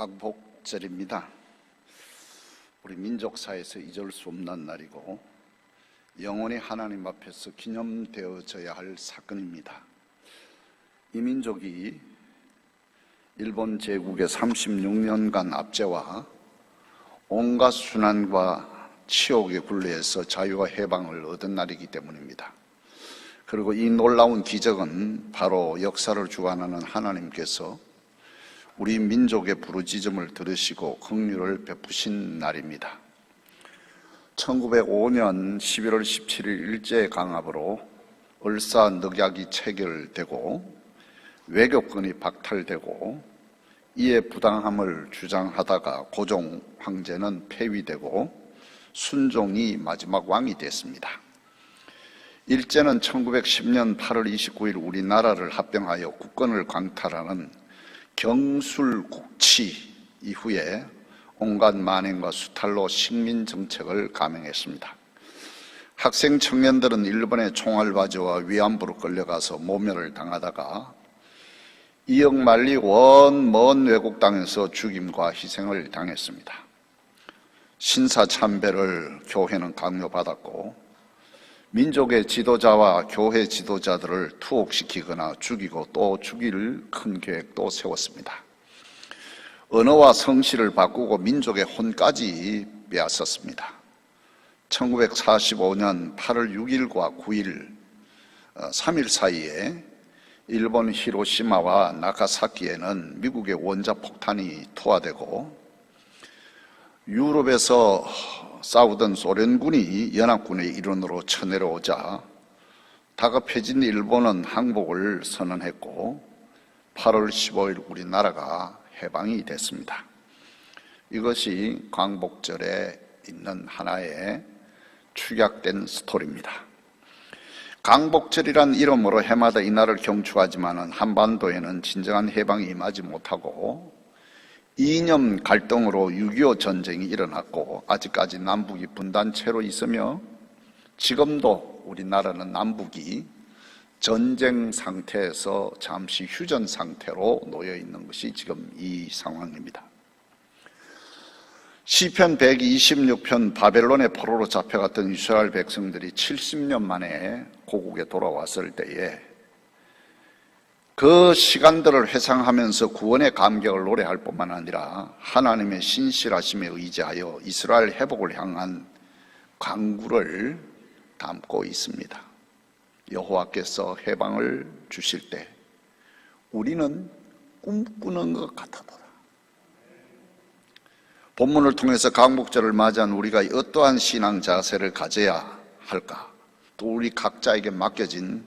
광복절입니다. 우리 민족사에서 잊을 수 없는 날이고 영원히 하나님 앞에서 기념되어져야 할 사건입니다. 이 민족이 일본 제국의 36년간 압제와 온갖 순환과 치욕의 굴레에서 자유와 해방을 얻은 날이기 때문입니다. 그리고 이 놀라운 기적은 바로 역사를 주관하는 하나님께서 우리 민족의 부르짖음을 들으시고 긍휼을 베푸신 날입니다. 1905년 11월 17일 일제강압으로 을사늑약이 체결되고 외교권이 박탈되고 이에 부당함을 주장하다가 고종 황제는 폐위되고 순종이 마지막 왕이 됐습니다. 일제는 1910년 8월 29일 우리나라를 합병하여 국권을 강탈하는 경술국치 이후에 온갖 만행과 수탈로 식민정책을 감행했습니다. 학생 청년들은 일본의 총알바지와 위안부로 끌려가서 모멸을 당하다가 이역만리 먼 외국 땅에서 죽임과 희생을 당했습니다. 신사참배를 교회는 강요받았고 민족의 지도자와 교회 지도자들을 투옥시키거나 죽이고 또 죽일 큰 계획도 세웠습니다. 언어와 성씨를 바꾸고 민족의 혼까지 빼앗았습니다. 1945년 8월 6일과 9일 3일 사이에 일본 히로시마와 나가사키에는 미국의 원자폭탄이 투하되고 유럽에서 싸우던 소련군이 연합군의 일원으로 쳐내려오자 다급해진 일본은 항복을 선언했고 8월 15일 우리나라가 해방이 됐습니다. 이것이 광복절에 있는 하나의 축약된 스토리입니다. 광복절이란 이름으로 해마다 이날을 경축하지만 한반도에는 진정한 해방이 임하지 못하고 이념 갈등으로 6.25 전쟁이 일어났고 아직까지 남북이 분단체로 있으며 지금도 우리나라는 남북이 전쟁 상태에서 잠시 휴전 상태로 놓여 있는 것이 지금 이 상황입니다. 시편 126편 바벨론의 포로로 잡혀갔던 이스라엘 백성들이 70년 만에 고국에 돌아왔을 때에 그 시간들을 회상하면서 구원의 감격을 노래할 뿐만 아니라 하나님의 신실하심에 의지하여 이스라엘 회복을 향한 간구를 담고 있습니다. 여호와께서 해방을 주실 때 우리는 꿈꾸는 것 같아더라. 본문을 통해서 광복절을 맞이한 우리가 어떠한 신앙 자세를 가져야 할까? 또 우리 각자에게 맡겨진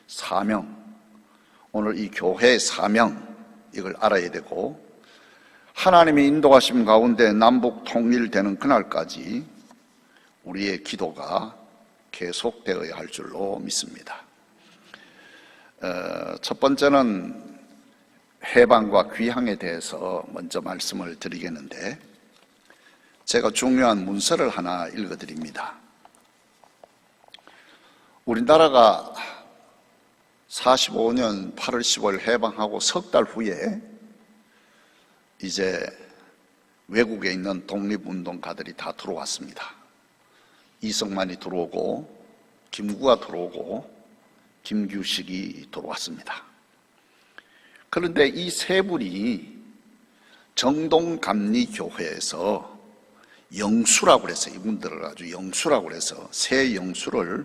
사명, 오늘 이 교회의 사명, 이걸 알아야 되고 하나님의 인도하심 가운데 남북 통일되는 그날까지 우리의 기도가 계속되어야 할 줄로 믿습니다. 첫 번째는 해방과 귀향에 대해서 먼저 말씀을 드리겠는데 제가 중요한 문서를 하나 읽어드립니다. 우리나라가 45년 8월 15일 해방하고 석 달 후에 이제 외국에 있는 독립운동가들이 다 들어왔습니다. 이승만이 들어오고 김구가 들어오고 김규식이 들어왔습니다. 그런데 이 세 분이 정동감리교회에서 영수라고 그래서 이분들을 아주 영수라고 그래서 새 영수를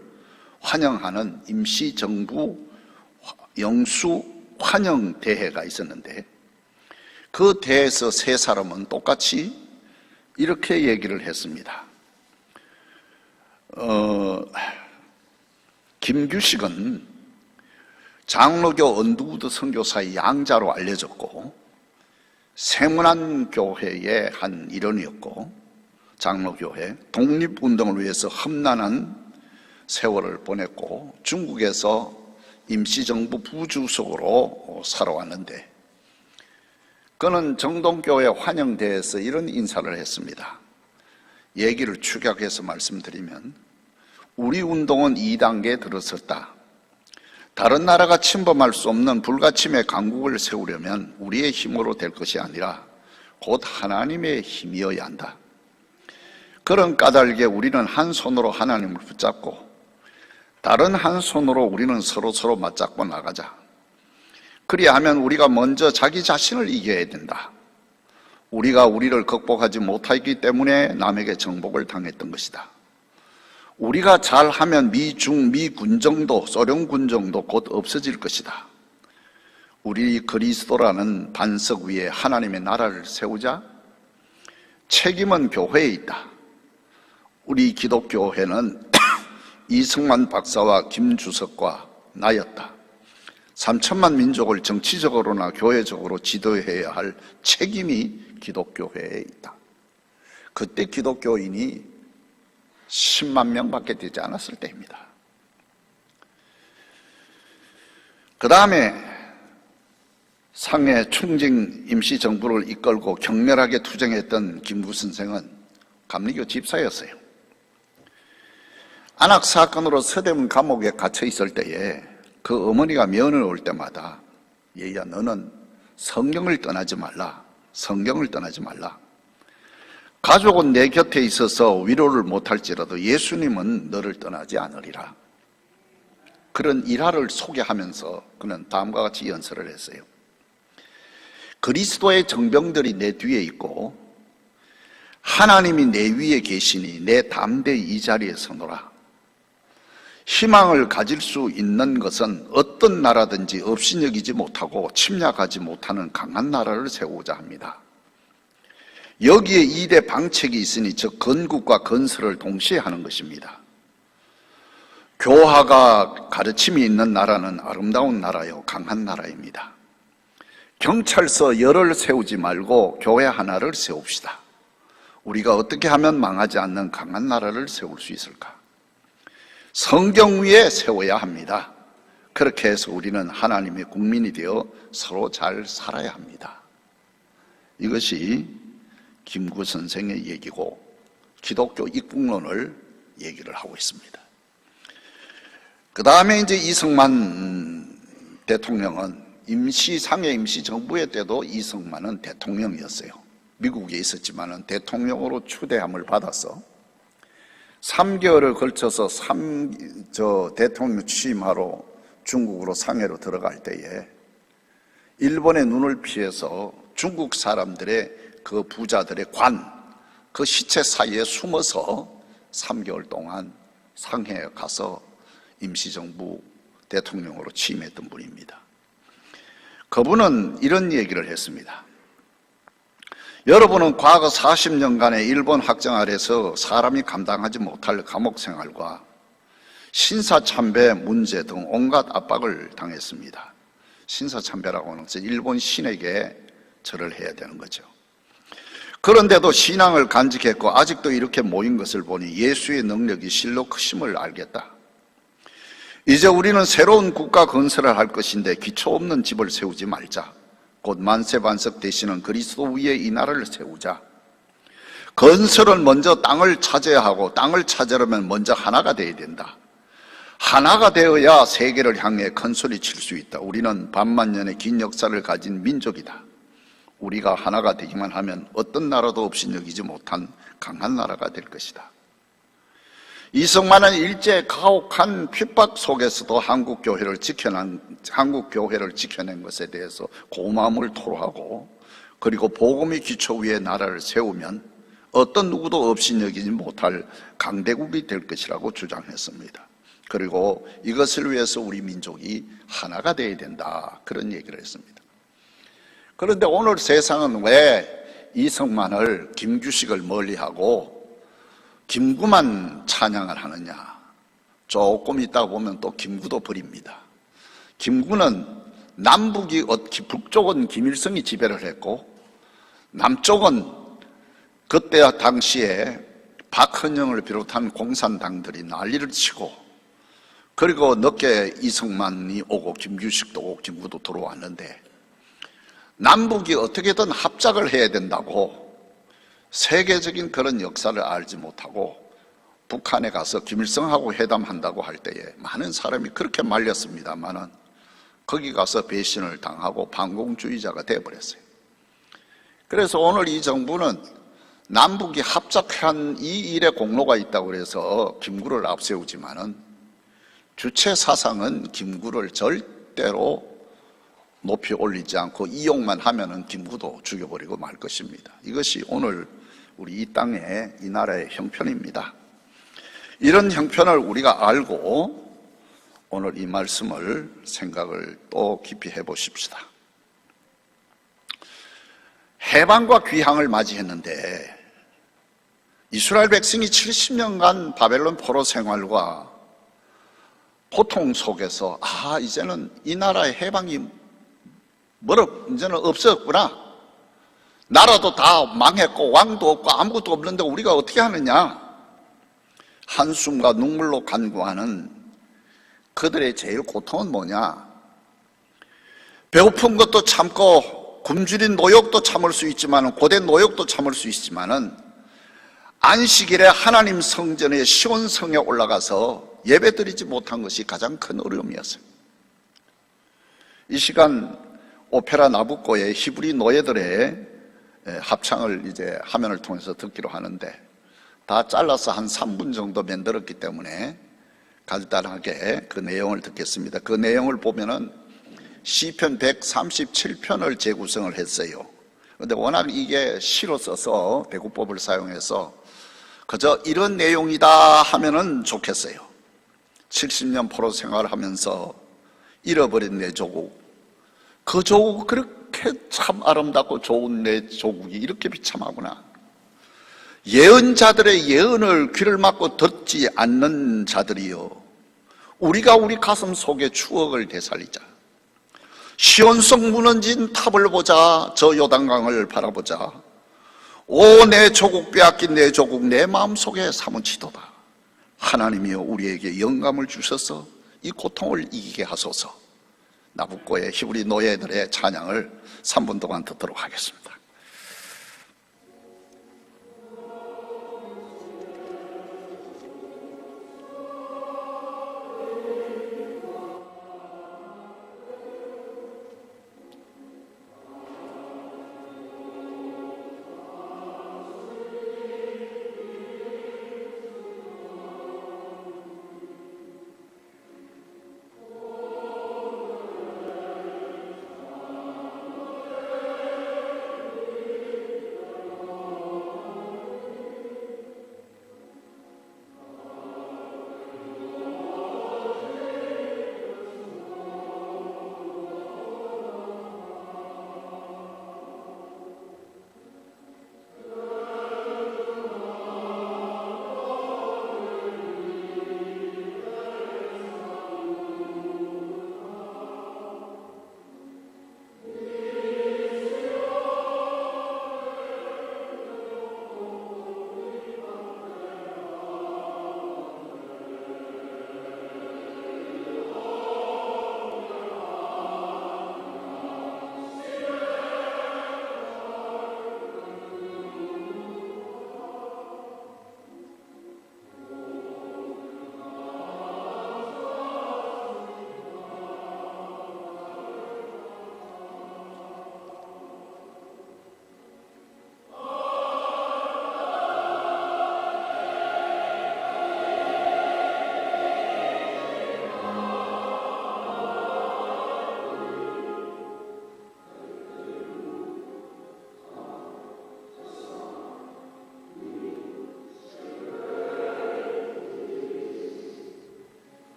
환영하는 임시정부 영수 환영 대회가 있었는데 그 대회에서 세 사람은 똑같이 이렇게 얘기를 했습니다. 김규식은 장로교 언두구드 선교사의 양자로 알려졌고 세문안교회의 한 일원이었고 장로교회 독립운동을 위해서 험난한 세월을 보냈고 중국에서 임시정부 부주석으로 살아왔는데 그는 정동교회 환영대회에서 이런 인사를 했습니다. 얘기를 축약해서 말씀드리면 우리 운동은 2단계에 들어섰다. 다른 나라가 침범할 수 없는 불가침의 강국을 세우려면 우리의 힘으로 될 것이 아니라 곧 하나님의 힘이어야 한다. 그런 까닭에 우리는 한 손으로 하나님을 붙잡고 다른 한 손으로 우리는 서로 맞잡고 나가자. 그리하면 우리가 먼저 자기 자신을 이겨야 된다. 우리가 우리를 극복하지 못하기 때문에 남에게 정복을 당했던 것이다. 우리가 잘하면 미 군정도, 소련 군정도 곧 없어질 것이다. 우리 그리스도라는 반석 위에 하나님의 나라를 세우자. 책임은 교회에 있다. 우리 기독교회는 이승만 박사와 김주석과 나였다. 3천만 민족을 정치적으로나 교회적으로 지도해야 할 책임이 기독교회에 있다. 그때 기독교인이 10만 명밖에 되지 않았을 때입니다. 그 다음에 상해 충직 임시정부를 이끌고 격렬하게 투쟁했던 김구 선생은 감리교 집사였어요. 안악 사건으로 서대문 감옥에 갇혀 있을 때에 그 어머니가 면회 올 때마다 얘야 너는 성경을 떠나지 말라. 성경을 떠나지 말라. 가족은 내 곁에 있어서 위로를 못할지라도 예수님은 너를 떠나지 않으리라. 그런 일화를 소개하면서 그는 다음과 같이 연설을 했어요. 그리스도의 정병들이 내 뒤에 있고 하나님이 내 위에 계시니 내 담대히 이 자리에 서노라. 희망을 가질 수 있는 것은 어떤 나라든지 업신여기지 못하고 침략하지 못하는 강한 나라를 세우고자 합니다. 여기에 2대 방책이 있으니 즉 건국과 건설을 동시에 하는 것입니다. 교화가 가르침이 있는 나라는 아름다운 나라요 강한 나라입니다. 경찰서 열을 세우지 말고 교회 하나를 세웁시다. 우리가 어떻게 하면 망하지 않는 강한 나라를 세울 수 있을까? 성경 위에 세워야 합니다. 그렇게 해서 우리는 하나님의 국민이 되어 서로 잘 살아야 합니다. 이것이 김구 선생의 얘기고 기독교 입국론을 얘기를 하고 있습니다. 그 다음에 이제 이승만 대통령은 상해 임시정부의 때도 이승만은 대통령이었어요. 미국에 있었지만은 대통령으로 추대함을 받아서 3개월을 걸쳐서 대통령 취임하러 중국으로 상해로 들어갈 때에 일본의 눈을 피해서 중국 사람들의 그 부자들의 그 시체 사이에 숨어서 3개월 동안 상해에 가서 임시정부 대통령으로 취임했던 분입니다. 그분은 이런 얘기를 했습니다. 여러분은 과거 40년간의 일본 학정 아래서 사람이 감당하지 못할 감옥 생활과 신사참배 문제 등 온갖 압박을 당했습니다. 신사참배라고 하는 것은 일본 신에게 절을 해야 되는 거죠. 그런데도 신앙을 간직했고 아직도 이렇게 모인 것을 보니 예수의 능력이 실로 크심을 알겠다. 이제 우리는 새로운 국가 건설을 할 것인데 기초 없는 집을 세우지 말자. 곧 만세반석 되시는 그리스도 위에 이 나라를 세우자. 건설은 먼저 땅을 차져야 하고 땅을 차지하려면 먼저 하나가 되어야 된다. 하나가 되어야 세계를 향해 큰 소리 칠 수 있다. 우리는 반만년의 긴 역사를 가진 민족이다. 우리가 하나가 되기만 하면 어떤 나라도 없이 여기지 못한 강한 나라가 될 것이다. 이승만은 일제 가혹한 핍박 속에서도 한국 교회를 지켜낸 것에 대해서 고마움을 토로하고 그리고 복음의 기초 위에 나라를 세우면 어떤 누구도 없이 여기지 못할 강대국이 될 것이라고 주장했습니다. 그리고 이것을 위해서 우리 민족이 하나가 되어야 된다. 그런 얘기를 했습니다. 그런데 오늘 세상은 왜 이승만을 김규식을 멀리하고 김구만 찬양을 하느냐. 조금 있다가 보면 또 김구도 버립니다. 김구는 북쪽은 김일성이 지배를 했고 남쪽은 그때 당시에 박헌영을 비롯한 공산당들이 난리를 치고 그리고 늦게 이승만이 오고 김규식도 오고 김구도 들어왔는데 남북이 어떻게든 합작을 해야 된다고 세계적인 그런 역사를 알지 못하고 북한에 가서 김일성하고 회담한다고 할 때에 많은 사람이 그렇게 말렸습니다만은 거기 가서 배신을 당하고 반공주의자가 되어버렸어요. 그래서 오늘 이 정부는 남북이 합작한 이 일에 공로가 있다고 그래서 김구를 앞세우지만은 주체 사상은 김구를 절대로 높이 올리지 않고 이용만 하면은 김구도 죽여버리고 말 것입니다. 이것이 오늘 우리 이 땅의 이 나라의 형편입니다. 이런 형편을 우리가 알고 오늘 이 말씀을 생각을 또 깊이 해보십시다. 해방과 귀향을 맞이했는데 이스라엘 백성이 70년간 바벨론 포로 생활과 고통 속에서 이제는 이 나라의 해방이 이제는 없었구나. 나라도 다 망했고 왕도 없고 아무것도 없는데 우리가 어떻게 하느냐. 한숨과 눈물로 간구하는 그들의 제일 고통은 뭐냐. 배고픈 것도 참고 굶주린 노역도 참을 수 있지만 고된 노역도 참을 수 있지만은 안식일에 하나님 성전의 시온성에 올라가서 예배드리지 못한 것이 가장 큰 어려움이었어요. 이 시간 오페라 나부코의 히브리 노예들의 합창을 이제 화면을 통해서 듣기로 하는데 다 잘라서 한 3분 정도 만들었기 때문에 간단하게 그 내용을 듣겠습니다. 그 내용을 보면은 시편 137편을 재구성을 했어요. 그런데 워낙 이게 시로 써서 배구법을 사용해서 그저 이런 내용이다 하면은 좋겠어요. 70년 포로 생활을 하면서 잃어버린 내 조국, 그 조국 그렇게 참 아름답고 좋은 내 조국이 이렇게 비참하구나. 예언자들의 예언을 귀를 막고 듣지 않는 자들이요, 우리가 우리 가슴 속에 추억을 되살리자. 시온성 무너진 탑을 보자. 저 요단강을 바라보자. 오, 내 조국 빼앗긴 내 조국, 내 마음속에 사무치도다. 하나님이여 우리에게 영감을 주셔서 이 고통을 이기게 하소서. 나부코의 히브리 노예들의 찬양을 3분 동안 듣도록 하겠습니다.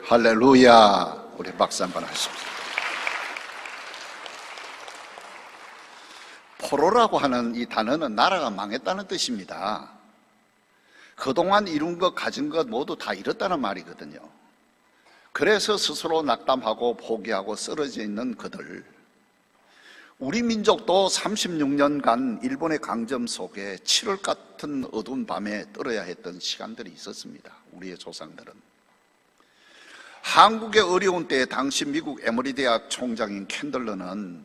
할렐루야. 우리 박수 한번 하십시오. 포로라고 하는 이 단어는 나라가 망했다는 뜻입니다. 그동안 이룬 것, 가진 것 모두 다 잃었다는 말이거든요. 그래서 스스로 낙담하고 포기하고 쓰러져 있는 그들, 우리 민족도 36년간 일본의 강점 속에 7월 같은 어두운 밤에 떨어야 했던 시간들이 있었습니다. 우리의 조상들은. 한국의 어려운 때에 당시 미국 에머리 대학 총장인 캔들러는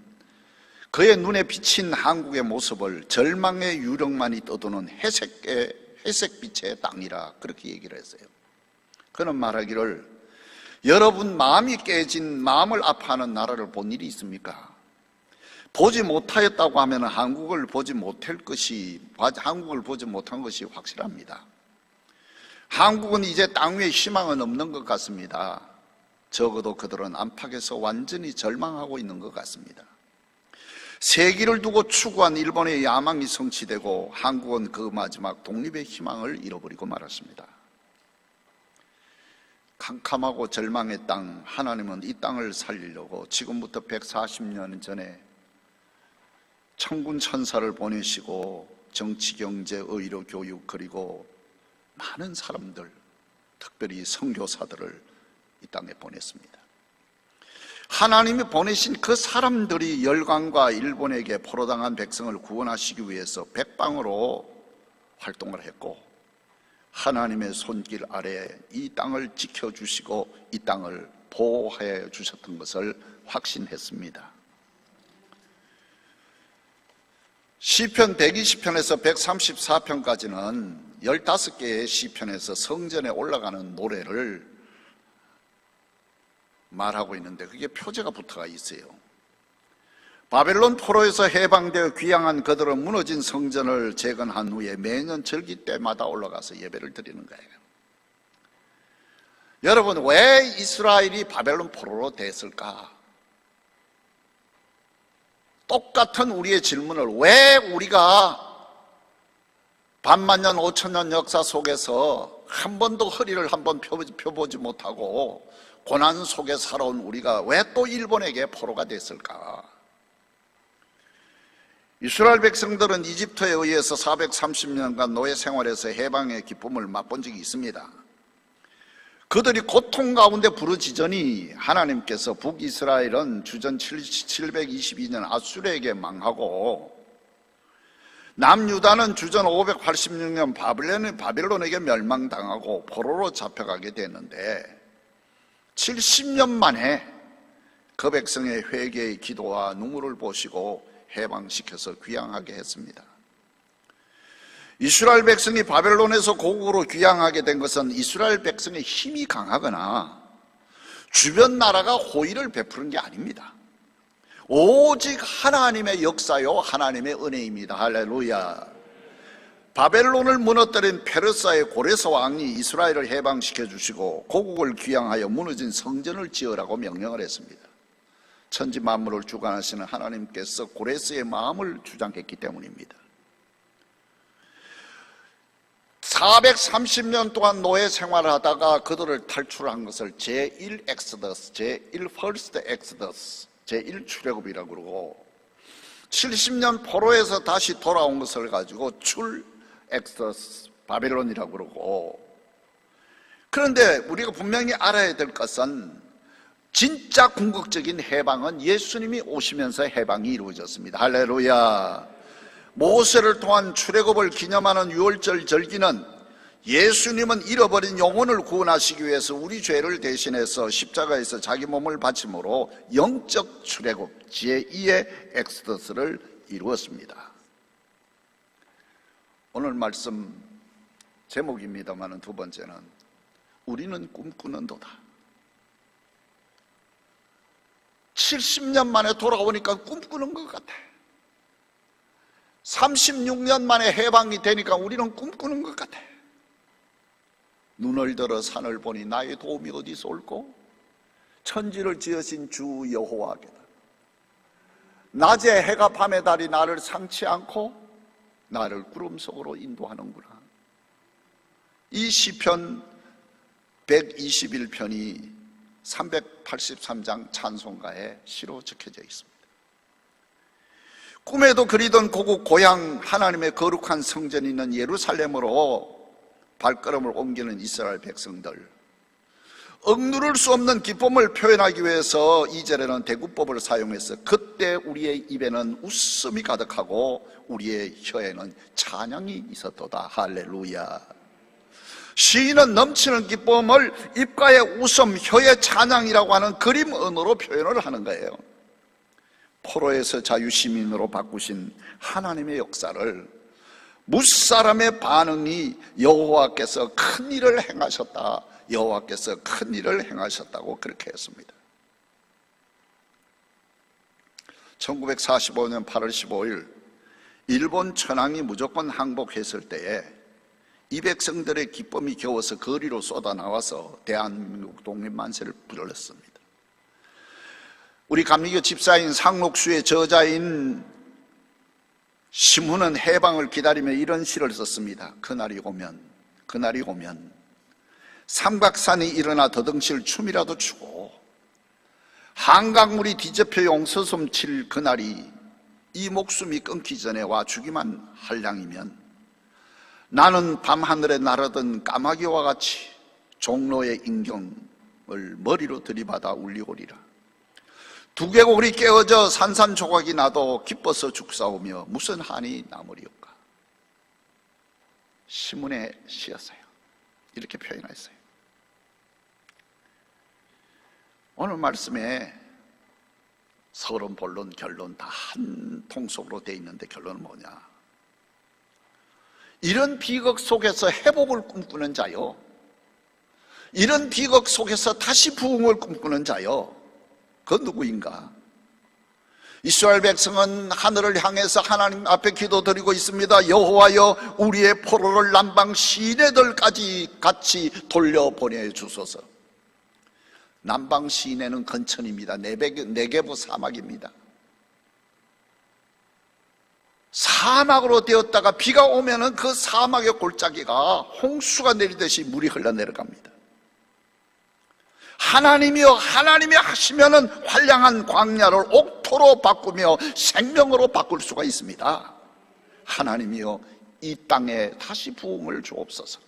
그의 눈에 비친 한국의 모습을 절망의 유령만이 떠도는 회색빛의 땅이라 그렇게 얘기를 했어요. 그는 말하기를, 여러분 마음이 깨진, 마음을 아파하는 나라를 본 일이 있습니까? 보지 못하였다고 하면 한국을 보지 못한 것이 확실합니다. 한국은 이제 땅 위에 희망은 없는 것 같습니다. 적어도 그들은 안팎에서 완전히 절망하고 있는 것 같습니다. 세기를 두고 추구한 일본의 야망이 성취되고 한국은 그 마지막 독립의 희망을 잃어버리고 말았습니다. 캄캄하고 절망의 땅, 하나님은 이 땅을 살리려고 지금부터 140년 전에 천군 천사를 보내시고 정치, 경제, 의료, 교육, 그리고 많은 사람들, 특별히 선교사들을 이 땅에 보냈습니다. 하나님이 보내신 그 사람들이 열강과 일본에게 포로당한 백성을 구원하시기 위해서 백방으로 활동을 했고, 하나님의 손길 아래 이 땅을 지켜주시고 이 땅을 보호해 주셨던 것을 확신했습니다. 시편 120편에서 134편까지는 15개의 시편에서 성전에 올라가는 노래를 말하고 있는데 그게 표제가 붙어가 있어요. 바벨론 포로에서 해방되어 귀향한 그들은 무너진 성전을 재건한 후에 매년 절기 때마다 올라가서 예배를 드리는 거예요. 여러분, 왜 이스라엘이 바벨론 포로로 됐을까? 똑같은 우리의 질문을, 왜 우리가 반만년 5천년 역사 속에서 한 번도 허리를 한번 펴보지 못하고 고난 속에 살아온 우리가 왜 또 일본에게 포로가 됐을까? 이스라엘 백성들은 이집트에 의해서 430년간 노예 생활에서 해방의 기쁨을 맛본 적이 있습니다. 그들이 고통 가운데 부르짖으니 하나님께서 북이스라엘은 주전 722년 아수르에게 망하고 남유다는 주전 586년 바벨론에게 멸망당하고 포로로 잡혀가게 됐는데 70년 만에 그 백성의 회개의 기도와 눈물을 보시고 해방시켜서 귀향하게 했습니다. 이스라엘 백성이 바벨론에서 고국으로 귀향하게 된 것은 이스라엘 백성의 힘이 강하거나 주변 나라가 호의를 베푸는 게 아닙니다. 오직 하나님의 역사요, 하나님의 은혜입니다. 할렐루야. 바벨론을 무너뜨린 페르사의 고레스 왕이 이스라엘을 해방시켜 주시고 고국을 귀향하여 무너진 성전을 지으라고 명령을 했습니다. 천지 만물을 주관하시는 하나님께서 고레스의 마음을 주장했기 때문입니다. 430년 동안 노예 생활을 하다가 그들을 탈출한 것을 제1 엑스더스, 제1 퍼스트 엑스더스, 제1 출애굽이라고 그러고 70년 포로에서 다시 돌아온 것을 가지고 출 엑스더스, 바벨론이라고 그러고, 그런데 우리가 분명히 알아야 될 것은 진짜 궁극적인 해방은 예수님이 오시면서 해방이 이루어졌습니다. 할렐루야. 모세를 통한 출애굽을 기념하는 유월절 절기는 예수님은 잃어버린 영혼을 구원하시기 위해서 우리 죄를 대신해서 십자가에서 자기 몸을 바침으로 영적 출애굽 제2의 엑스더스를 이루었습니다. 오늘 말씀 제목입니다만 두 번째는 우리는 꿈꾸는도다. 70년 만에 돌아오니까 꿈꾸는 것 같아. 36년 만에 해방이 되니까 우리는 꿈꾸는 것 같아. 눈을 들어 산을 보니 나의 도움이 어디서 올꼬? 천지를 지으신 주 여호와께다. 낮에 해가 밤에 달이 나를 상치 않고 나를 구름 속으로 인도하는구나. 이 시편 121편이 383장 찬송가에 시로 적혀져 있습니다. 꿈에도 그리던 고국 고향 하나님의 거룩한 성전이 있는 예루살렘으로 발걸음을 옮기는 이스라엘 백성들, 억누를 수 없는 기쁨을 표현하기 위해서 2절에는 대구법을 사용해서 그때 우리의 입에는 웃음이 가득하고 우리의 혀에는 찬양이 있었도다. 할렐루야. 시인은 넘치는 기쁨을 입가의 웃음, 혀의 찬양이라고 하는 그림 언어로 표현을 하는 거예요. 포로에서 자유시민으로 바꾸신 하나님의 역사를 무사람의 반응이 여호와께서 큰 일을 행하셨다, 여호와께서 큰 일을 행하셨다고 그렇게 했습니다. 1945년 8월 15일 일본 천황이 무조건 항복했을 때에 이 백성들의 기쁨이 겨워서 거리로 쏟아나와서 대한민국 독립만세를 불렀습니다. 우리 감리교 집사인 상록수의 저자인 심훈은 해방을 기다리며 이런 시를 썼습니다. 그날이 오면 삼각산이 일어나 더덩실 춤이라도 추고 한강물이 뒤덮여 용서숨 칠 그날이 이 목숨이 끊기 전에 와 주기만 할 양이면 나는 밤하늘에 날아든 까마귀와 같이 종로의 인경을 머리로 들이받아 울리오리라. 두개골이 깨어져 산산조각이 나도 기뻐서 죽사오며 무슨 한이 남으리옵까. 시문의 시였어요. 이렇게 표현했어요. 오늘 말씀에 서론, 본론, 결론 다 한 통속으로 되어 있는데 결론은 뭐냐? 이런 비극 속에서 회복을 꿈꾸는 자요, 이런 비극 속에서 다시 부흥을 꿈꾸는 자요, 그 누구인가? 이스라엘 백성은 하늘을 향해서 하나님 앞에 기도드리고 있습니다. 여호와여, 우리의 포로를 남방 시내들까지 같이 돌려보내 주소서. 남방 시내는 건천입니다. 네게부 사막입니다. 사막으로 되었다가 비가 오면은 그 사막의 골짜기가 홍수가 내리듯이 물이 흘러내려갑니다. 하나님이여, 하나님이 하시면은 환량한 광야를 옥토로 바꾸며 생명으로 바꿀 수가 있습니다. 하나님이여, 이 땅에 다시 부흥을 주옵소서.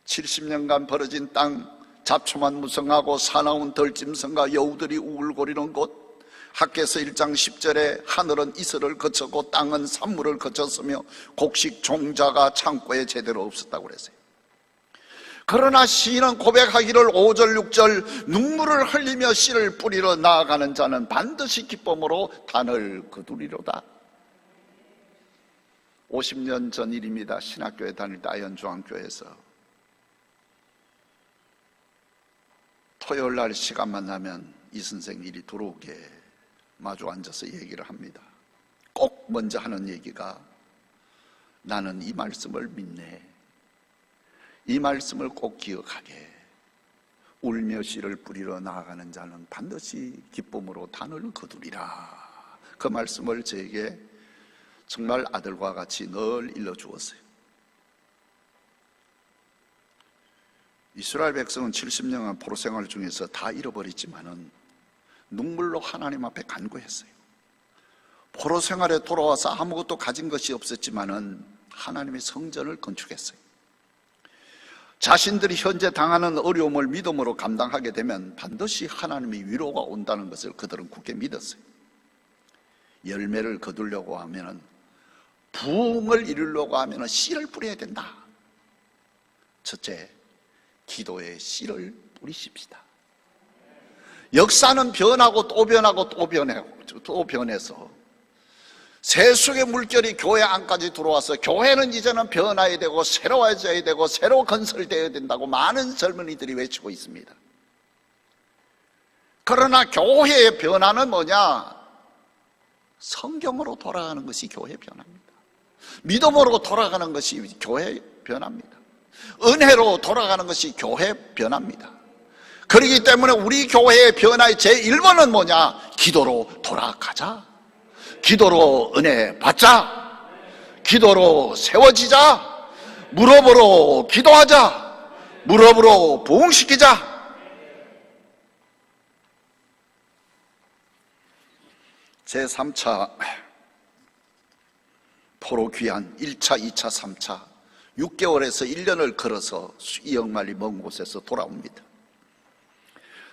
70년간 벌어진 땅, 잡초만 무성하고 사나운 들짐승과 여우들이 우글거리는 곳, 학개서 1장 10절에 하늘은 이슬을 거쳤고 땅은 산물을 거쳤으며 곡식 종자가 창고에 제대로 없었다고 그랬어요. 그러나 시인은 고백하기를 5절 6절 눈물을 흘리며 씨를 뿌리러 나아가는 자는 반드시 기쁨으로 단을 거두리로다. 50년 전 일입니다. 신학교에 다닐 때 아현중앙교회에서 토요일 날 시간만 나면 이 선생 일이 들어오게 마주 앉아서 얘기를 합니다. 꼭 먼저 하는 얘기가 나는 이 말씀을 믿네, 이 말씀을 꼭 기억하게, 울며 씨를 뿌리러 나아가는 자는 반드시 기쁨으로 단을 거두리라. 그 말씀을 저에게 정말 아들과 같이 늘 일러주었어요. 이스라엘 백성은 70년간 포로 생활 중에서 다 잃어버렸지만은 눈물로 하나님 앞에 간구했어요. 포로 생활에 돌아와서 아무것도 가진 것이 없었지만은 하나님의 성전을 건축했어요. 자신들이 현재 당하는 어려움을 믿음으로 감당하게 되면 반드시 하나님의 위로가 온다는 것을 그들은 굳게 믿었어요. 열매를 거두려고 하면은, 부흥을 이루려고 하면은 씨를 뿌려야 된다. 첫째, 기도에 씨를 뿌리십시다. 역사는 변하고 또 변하고 또 변해서 세속의 물결이 교회 안까지 들어와서 교회는 이제는 변화해야 되고 새로워져야 되고 새로 건설되어야 된다고 많은 젊은이들이 외치고 있습니다. 그러나 교회의 변화는 뭐냐? 성경으로 돌아가는 것이 교회 변화입니다. 믿음으로 돌아가는 것이 교회 변화입니다. 은혜로 돌아가는 것이 교회 변화입니다. 그렇기 때문에 우리 교회의 변화의 제1번은 뭐냐? 기도로 돌아가자. 기도로 은혜 받자. 기도로 세워지자. 무릎으로 기도하자. 무릎으로 부흥시키자. 제3차 포로귀환 1차, 2차, 3차 6개월에서 1년을 걸어서 수억 마리 먼 곳에서 돌아옵니다.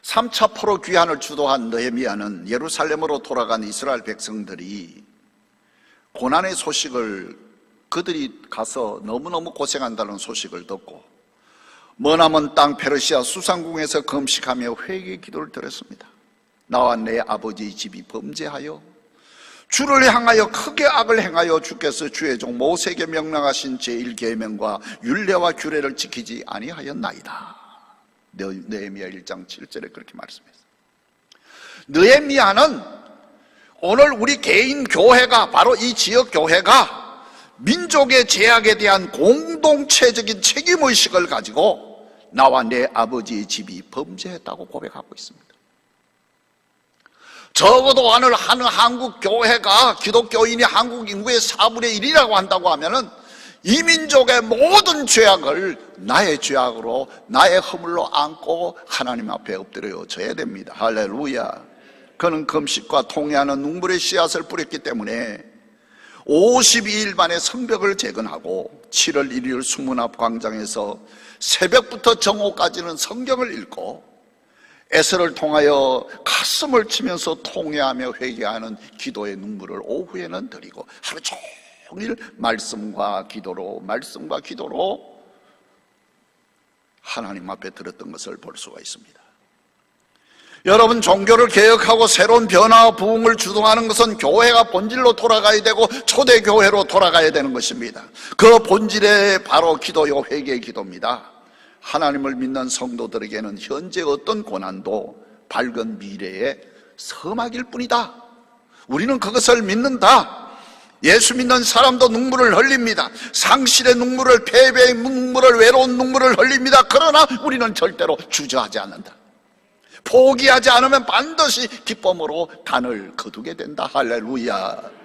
3차 포로귀환을 주도한 느헤미야는 예루살렘으로 돌아간 이스라엘 백성들이 고난의 소식을, 그들이 가서 너무너무 고생한다는 소식을 듣고 머나먼 땅 페르시아 수상궁에서 금식하며 회개 기도를 드렸습니다. 나와 내 아버지의 집이 범죄하여 주를 향하여 크게 악을 행하여 주께서 주의 종 모세에게 명령하신 제1계명과 율례와 규례를 지키지 아니하였나이다. 느헤미야 1장 7절에 그렇게 말씀했어요. 느헤미야는 오늘 우리 개인 교회가, 바로 이 지역 교회가 민족의 죄악에 대한 공동체적인 책임의식을 가지고 나와 내 아버지의 집이 범죄했다고 고백하고 있습니다. 적어도 오늘 한 한국 교회가 기독교인이 한국 인구의 4분의 1이라고 한다고 하면은 이 민족의 모든 죄악을 나의 죄악으로, 나의 허물로 안고 하나님 앞에 엎드려져야 됩니다. 할렐루야. 그는 금식과 통회하는 눈물의 씨앗을 뿌렸기 때문에 52일 만에 성벽을 재건하고 7월 1일 수문 앞 광장에서 새벽부터 정오까지는 성경을 읽고 에스를 통하여 가슴을 치면서 통회하며 회개하는 기도의 눈물을 오후에는 드리고 하루 종일 말씀과 기도로 하나님 앞에 들었던 것을 볼 수가 있습니다. 여러분, 종교를 개혁하고 새로운 변화와 부흥을 주동하는 것은 교회가 본질로 돌아가야 되고 초대교회로 돌아가야 되는 것입니다. 그 본질에 바로 기도요, 회개의 기도입니다. 하나님을 믿는 성도들에게는 현재 어떤 고난도 밝은 미래의 서막일 뿐이다. 우리는 그것을 믿는다. 예수 믿는 사람도 눈물을 흘립니다. 상실의 눈물을, 패배의 눈물을, 외로운 눈물을 흘립니다. 그러나 우리는 절대로 주저하지 않는다. 포기하지 않으면 반드시 기쁨으로 단을 거두게 된다. 할렐루야.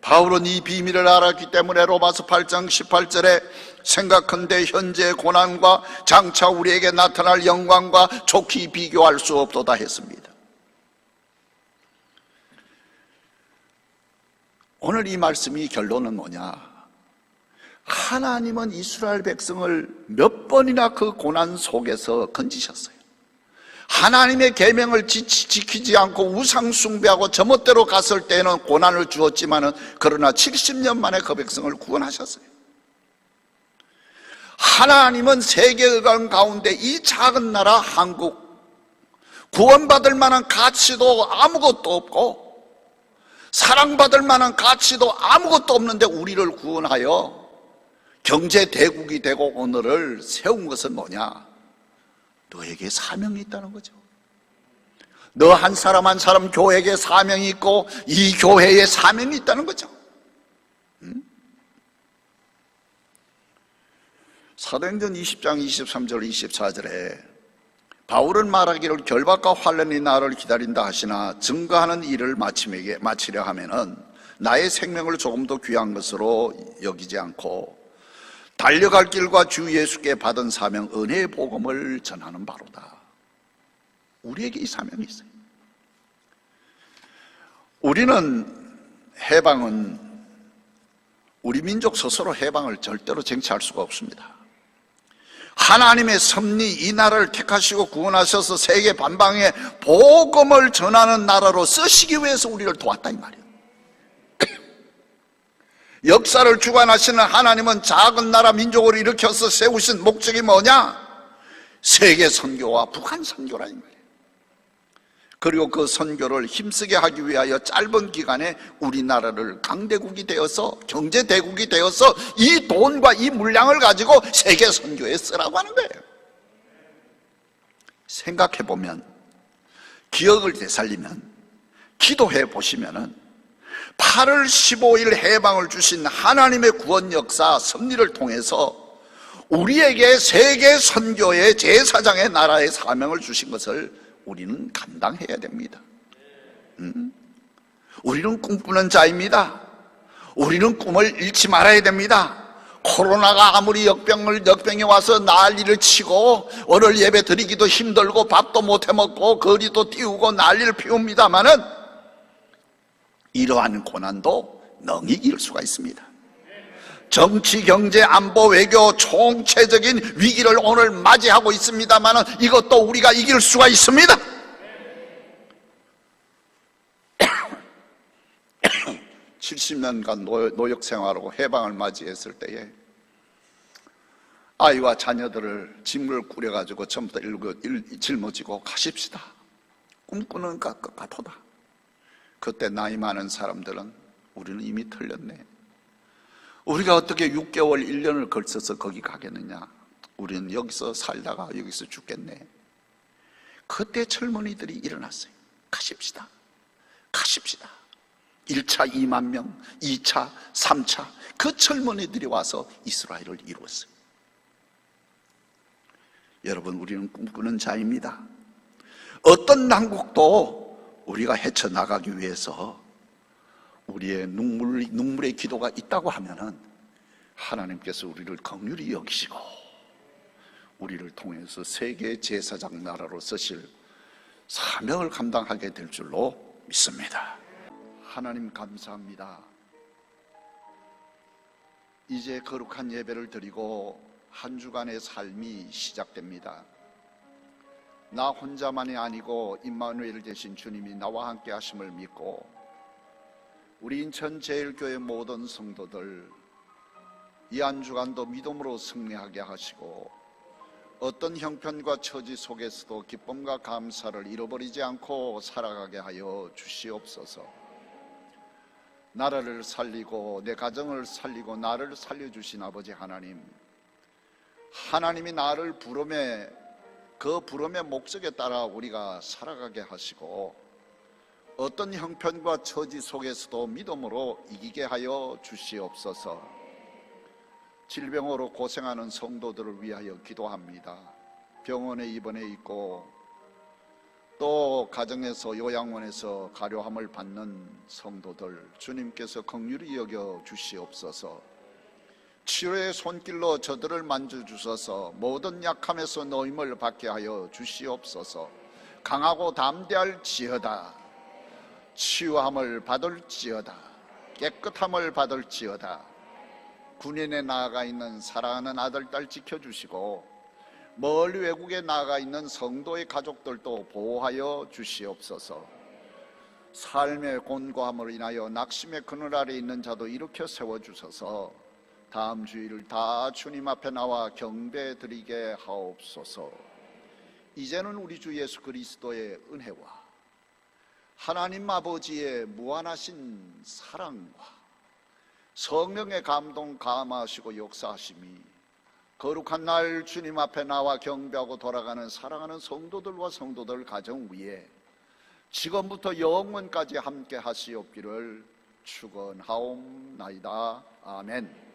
바울은 이 비밀을 알았기 때문에 로마서 8장 18절에 생각한데 현재의 고난과 장차 우리에게 나타날 영광과 좋게 비교할 수 없도다 했습니다. 오늘 이 말씀이 결론은 뭐냐? 하나님은 이스라엘 백성을 몇 번이나 그 고난 속에서 건지셨어요. 하나님의 계명을 지키지 않고 우상 숭배하고 저멋대로 갔을 때는 고난을 주었지만은 그러나 70년 만에 그 백성을 구원하셨어요. 하나님은 세계의관 가운데 이 작은 나라 한국, 구원받을 만한 가치도 아무것도 없고 사랑받을 만한 가치도 아무것도 없는데 우리를 구원하여 경제 대국이 되고 오늘을 세운 것은 뭐냐? 너에게 사명이 있다는 거죠. 너 한 사람 한 사람 교회에게 사명이 있고 이 교회에 사명이 있다는 거죠. 사도행전 20장 23절 24절에 바울은 말하기를 결박과 환난이 나를 기다린다 하시나 증거하는 일을 마치려 하면은 나의 생명을 조금 더 귀한 것으로 여기지 않고 달려갈 길과 주 예수께 받은 사명 은혜의 복음을 전하는 바로다. 우리에게 이 사명이 있어요. 해방은 우리 민족 스스로 해방을 절대로 쟁취할 수가 없습니다. 하나님의 섭리, 이 나라를 택하시고 구원하셔서 세계 반방에 복음을 전하는 나라로 쓰시기 위해서 우리를 도왔다 이 말이에요. 역사를 주관하시는 하나님은 작은 나라 민족을 일으켜서 세우신 목적이 뭐냐? 세계 선교와 북한 선교라 이 말이에요. 그리고 그 선교를 힘쓰게 하기 위하여 짧은 기간에 우리나라를 강대국이 되어서 경제대국이 되어서 이 돈과 이 물량을 가지고 세계 선교에 쓰라고 하는 거예요. 생각해보면, 기억을 되살리면, 기도해 보시면은 8월 15일 해방을 주신 하나님의 구원 역사 섭리를 통해서 우리에게 세계 선교의 제사장의 나라의 사명을 주신 것을 우리는 감당해야 됩니다. 우리는 꿈꾸는 자입니다. 우리는 꿈을 잃지 말아야 됩니다. 코로나가 아무리 역병이 와서 난리를 치고 오늘 예배 드리기도 힘들고 밥도 못 해먹고 거리도 띄우고 난리를 피웁니다마는 이러한 고난도 능히 이길 수가 있습니다. 정치, 경제, 안보, 외교 총체적인 위기를 오늘 맞이하고 있습니다만 이것도 우리가 이길 수가 있습니다. 70년간 노역 생활하고 해방을 맞이했을 때에 아이와 자녀들을 짐을 꾸려가지고 전부 다 짊어지고 가십시다. 꿈꾸는 것 같도다. 그때 나이 많은 사람들은 우리는 이미 틀렸네. 우리가 어떻게 6개월, 1년을 걸쳐서 거기 가겠느냐. 우리는 여기서 살다가 여기서 죽겠네. 그때 젊은이들이 일어났어요. 가십시다. 가십시다. 1차 2만 명, 2차, 3차 그 젊은이들이 와서 이스라엘을 이루었어요. 여러분, 우리는 꿈꾸는 자입니다. 어떤 난국도 우리가 헤쳐나가기 위해서 우리의 눈물의 기도가 있다고 하면은 하나님께서 우리를 긍휼히 여기시고 우리를 통해서 세계 제사장 나라로 서실 사명을 감당하게 될 줄로 믿습니다. 하나님 감사합니다. 이제 거룩한 예배를 드리고 한 주간의 삶이 시작됩니다. 나 혼자만이 아니고 임마누엘 되신 주님이 나와 함께 하심을 믿고 우리 인천제일교회 모든 성도들 이 한 주간도 믿음으로 승리하게 하시고 어떤 형편과 처지 속에서도 기쁨과 감사를 잃어버리지 않고 살아가게 하여 주시옵소서. 나라를 살리고 내 가정을 살리고 나를 살려주신 아버지 하나님, 하나님이 나를 부름에 그 부름의 목적에 따라 우리가 살아가게 하시고 어떤 형편과 처지 속에서도 믿음으로 이기게 하여 주시옵소서. 질병으로 고생하는 성도들을 위하여 기도합니다. 병원에 입원해 있고 또 가정에서 요양원에서 가료함을 받는 성도들 주님께서 긍휼히 여겨 주시옵소서. 치료의 손길로 저들을 만져주셔서 모든 약함에서 노임을 받게 하여 주시옵소서. 강하고 담대할지어다. 치유함을 받을지어다. 깨끗함을 받을지어다. 군인에 나아가 있는 사랑하는 아들, 딸 지켜주시고 멀리 외국에 나아가 있는 성도의 가족들도 보호하여 주시옵소서. 삶의 곤고함으로 인하여 낙심의 그늘 아래 있는 자도 일으켜 세워주셔서 다음 주일을 다 주님 앞에 나와 경배 드리게 하옵소서. 이제는 우리 주 예수 그리스도의 은혜와 하나님 아버지의 무한하신 사랑과 성령의 감동 감화하시고 역사하심이 거룩한 날 주님 앞에 나와 경배하고 돌아가는 사랑하는 성도들과 성도들 가정 위에 지금부터 영원까지 함께 하시옵기를 축원하옵나이다. 아멘.